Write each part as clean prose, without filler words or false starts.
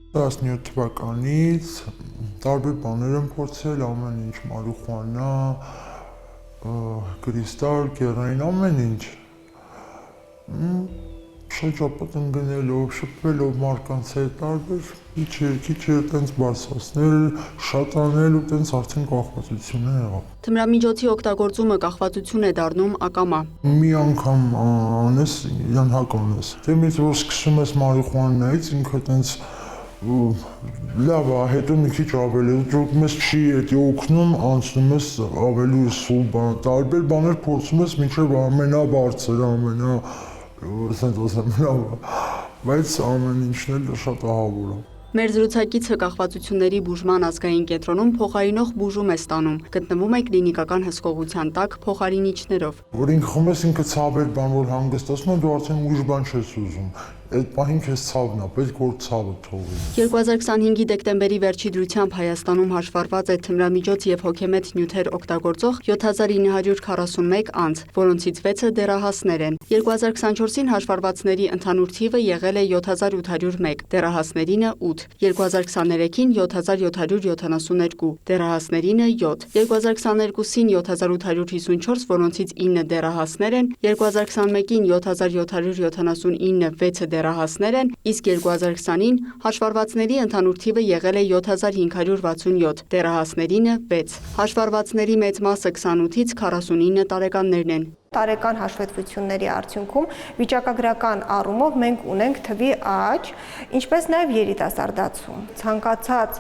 17 թվականից տարբեր բաներ եմ փորձել, ամեն ինչ մարիխուանա, կրիստալ, կերային, ամեն ինչ։ Շրջապատ ընկնելով, շփվելով մարդկանց հետ, տարբեր քիչ տենց բարձրացնել, շատանել ու տենց արդեն կախվածություն է եղավ։ Թմրամիջոցի օգտագործումը կախվածություն է դառնում ակամա։ Մի անգամ անես, իրանհակ անես։ Դե մեծ որ սկսում ես մարիխուանայից, ինքը տենց լավ է, հետո մի քիչ ավելի դուք մեզ չի էդի օգնում, անցնում ես ավելի սուր բան, տարբեր բաներ փորձում ես մինչև ամենաբարձրը, բայց ամեն ինչն էլ շատ ահավոր է։ Մեր զրուցակիցը կախվածությունների բուժման ազգային կենտրոնում փոխարինող բուժում է ստանում, գտնվում է կլինիկական հսկողության տակ փոխարինիչներով։ Որ ինքը խմես ինքը ցավեր բան որ հանգստացնում է, դու արդեն ուրիշ բան չես ուզում։ Այդ պահին քեզ ցավն է, պետք որ ցավը թողի։ 2025-ի դեկտեմբերի վերջի դրությամբ Հայաստանում հաշվառված է թմրամիջոց եւ հոգեմետ նյութեր օգտագործող 7941 անձ, որոնցից 6-ը դեռահասներ են։ 2024-ին հաշվառվածների ընդհանուր թիվը եղել է 7801, դեռահասներինը 8, 2023-ին 7772, դեռահասներինը 7, 2022-ին 7854, որոնցից 9 դեռահասներ են, 2021-ին 7779, 6-ը դեռահասներ են, իսկ 2020-ին հաշվառվածների ընդհանուր թիվը եղել է 7567, դեռահասներինը 6։ Հաշվառվածների մեծ մասը 28-ից 49 տարեկաններն են։ Տարեկան հաշվետվությունների արդյունքում վիճակագրական առումով մենք ունենք թվի աճ, ինչպես նաև երիտասարդացում։ Ցանկացած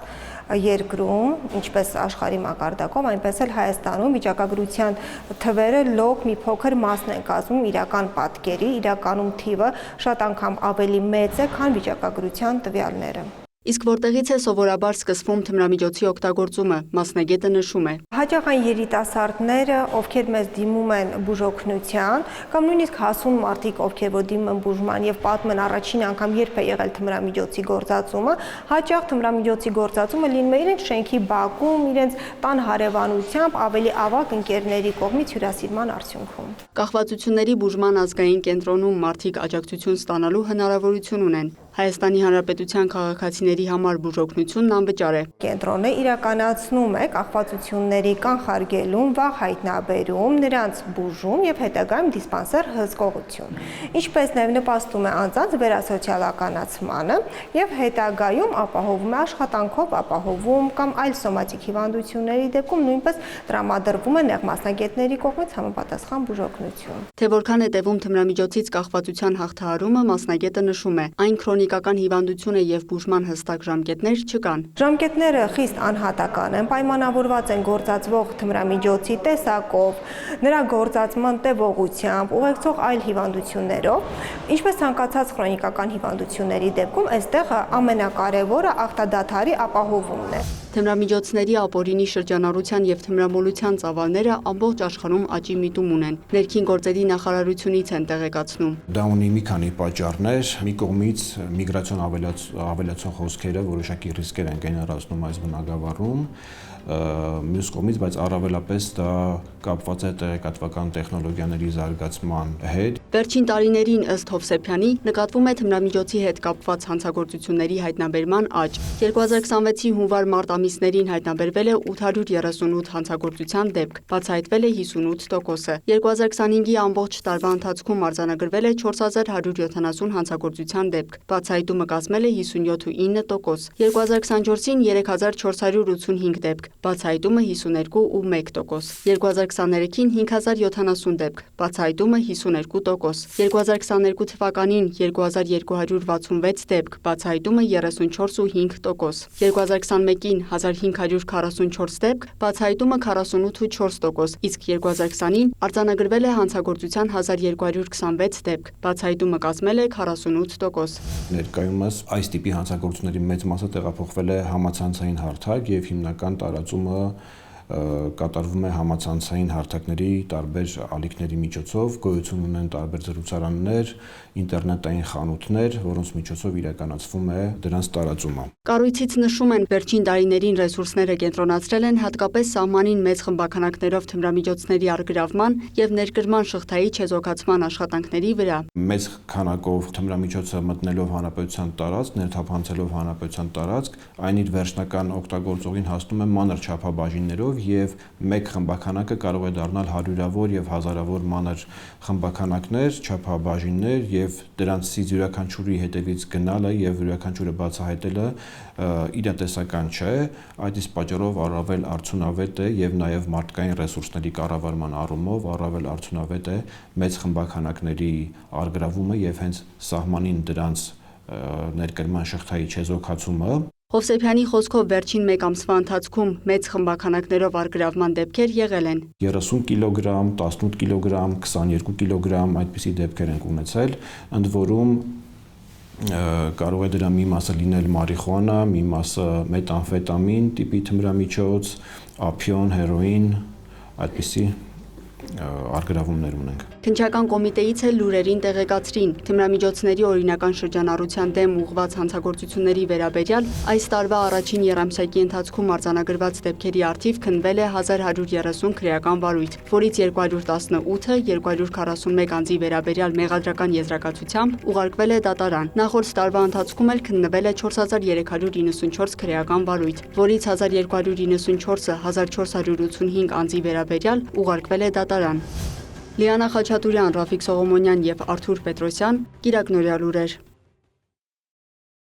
երկրում, ինչպես աշխարհի մակարդակով, այնպես էլ Հայաստանում վիճակագրության թվերը լոկ մի փոքր մասն են կազմում իրական պատկերի, իրականում թիվը շատ անգամ ավելի մեծ է, քան վիճակագրության տվյալները։ Իսկ որտեղից է սովորաբար սկսվում թմրամիջոցի օգտագործումը, մասնագետը նշում է։ Հաճախ այն երիտասարդները, ովքեր մեզ դիմում են բուժօգնության, կամ նույնիսկ հասուն մարդիկ, ովքեր որ դիմում են բուժման եւ պատմեն առաջին անգամ երբ է եղել թմրամիջոցի գործածումը, հաճախ թմրամիջոցի գործածումը լինում է իրենց շենքի բակում, իրենց տան հարևանությամբ ավելի ավագ ընկերների կողմից հյուրասիրման արդյունքում։ Կախվածությունների բուժման ազգային կենտրոնում մարդիկ աջակցություն ստանալու հնարավորություն ունեն։ Հայաստանի Հանրապետության քաղաքացիների համար բուժօգնությունն անվճար է։ Կենտրոնը իրականացնում է կախվածությունների կանխարգելում, վաղ հայտնաբերում, նրանց բուժում եւ հետագայում դիսպանսեր հսկողություն, ինչպես նաեւ նպաստում է անձանց վերասոցիալականացմանը եւ հետագայում ապահովում է աշխատանքով ապահովում կամ այլ սոմատիկ հիվանդությունների դեպքում նույնպես տրամադրվում է նեղ մասնագետների կողմից համապատասխան բուժօգնություն։ Թե որքան է տևում թմրամիջոցից կախվածության հաղթահարումը, մասնագետը նշում է, այն քրոնիկական հիվանդություն է եւ բուժման հստակ ժամկետներ չկան։ Ժամկետները խիստ անհատական են, պայմանավորված են գործածվող թմրամիջոցի տեսակով, նրա գործածման տևողությամբ, ուղեկցող այլ հիվանդություններով, ինչպես ցանկացած քրոնիկական հիվանդությունների դեպքում, այստեղ ամենակարևորը ախտադադարի ապահովումն է։ Թմրամիջոցների ապօրինի շրջանառության եւ թմրամոլության ծավալները ամբողջ աշխարհում աճի միտում ունեն։ Ներքին գործերի նախարարությունից են տեղեկացնում։ Դա ունի մի քանի պատճառներ, մի կողմից միգրացիոն ավելացող հոսքերը որոշակի ռիսկեր են գեներացնում այս բնագավառում, մյուս կողմից, բայց առավելապես դա կապված է տեղեկատվական տեխնոլոգիաների զարգացման հետ։ Վերջին տարիներին ըստ Հովսեփյանի նկատվում է թմրամիջոցի հետ կապված հանցագործությունների հայտնաբերման աճ։ 2026-ի հունվար-մարտ ամիսներին հայտնաբերվել է 838 հանցագործության դեպք, բացահայտվել է 58%-ը։ 2025-ի ամբողջ տարվա ընթացքում արձանագրվել է 4170 հանցագործության դեպք, բացահայտումը կազմել է 57.9%։ 2024-ին 3485 դեպք, բացահայտումը 52.1%։ 2023-ին 5070 դեպք, բացահայտումը 52%։ 2022 թվականին 2266 դեպք, բացահայտումը 34.5%։ 2021-ին 1544 դեպք, բացահայտումը 48.4%, իսկ 2020-ին արձանագրվել է հանցագործության 1226 դեպք, բացահայտումը կազմել է 48%։ Ներկայումս այս տիպի հանցագործությունների մեծ մասը տեղափոխվել է համացանցային հարթակ եւ հիմնական տարածումը կատարվում է համացանցային հարթակների տարբեր ալիքների միջոցով, գոյություն ունեն տարբեր զրուցարաններ, ինտերնետային խանութներ, որոնց միջոցով իրականացվում է դրանց տարածումը։ Կառույցից նշում են, վերջին տարիներին ռեսուրսները կենտրոնացրել են հատկապես սահմանին մեծ խմբաքանակներով թմրամիջոցների առգրավման եւ ներկրման շղթայի չեզոքացման աշխատանքների վրա։ Մեծ քանակով թմրամիջոցը մտնելով հանրապետության տարածք, ներթափանցելով հանրապետության տարածք, այն իր վերջնական օգտագործողին հասնում է մանր չափաբաժիններով եւ մեկ խմբաքանակը կարող է դառնալ հարյուրավոր եւ հազարավոր մանր խմբաքանակներ, չափաբաժիններ եւ դրանցից յուրաքանչյուրի հետևից գնալը եւ յուրաքանչյուրը բացահայտելը իրատեսական չէ, այդ իսկ պատճառով առավել արդյունավետ է եւ նաեւ մարդկային ռեսուրսների կառավարման առումով առավել արդյունավետ է մեծ խմբաքանակների առգրավումը եւ հենց սահմանին դրանց ներկրման շղթայի չեզոքացումը։ Հովսեփյանի խոսքով վերջին մեկ ամսվա ընթացքում մեծ խմբաքանակներով առգրավման դեպքեր եղել են։ 30 կիլոգրամ, 18 կիլոգրամ, 22 կիլոգրամ այդպիսի դեպքեր ենք ունեցել, ընդ որում կարող է դրա մի մասը լինել մարիխուանա, մի մասը մետամֆետամին տիպի թմրամիջոց, ափիոն, հերոին, այդպիսի առգրավումներ ունենք։ Քննչական կոմիտեից էլ լուրերին տեղեկացրին թմրամիջոցների օրինական շրջանառության դեմ ուղղված հանցագործությունների վերաբերյալ այս տարվա առաջին եռամսյակի ընթացքում արձանագրված դեպքերի առթիվ քննվել է 1130 քրեական վարույթ, որից 218-ը 241 անձի վերաբերյալ մեղադրական եզրակացությամբ ուղարկվել է դատարան։ Նախորդ տարվա ընթացքում էլ քննվել է 4394 քրեական վարույթ, որից 1294-ը 1485 անձի վերաբերյալ ուղարկվել է դատարան։ Լիանա Խաչատուրյան, Ռաֆիկ Սողոմոնյան եւ Արթուր Պետրոսյան, Կիրակնորյա լուրեր։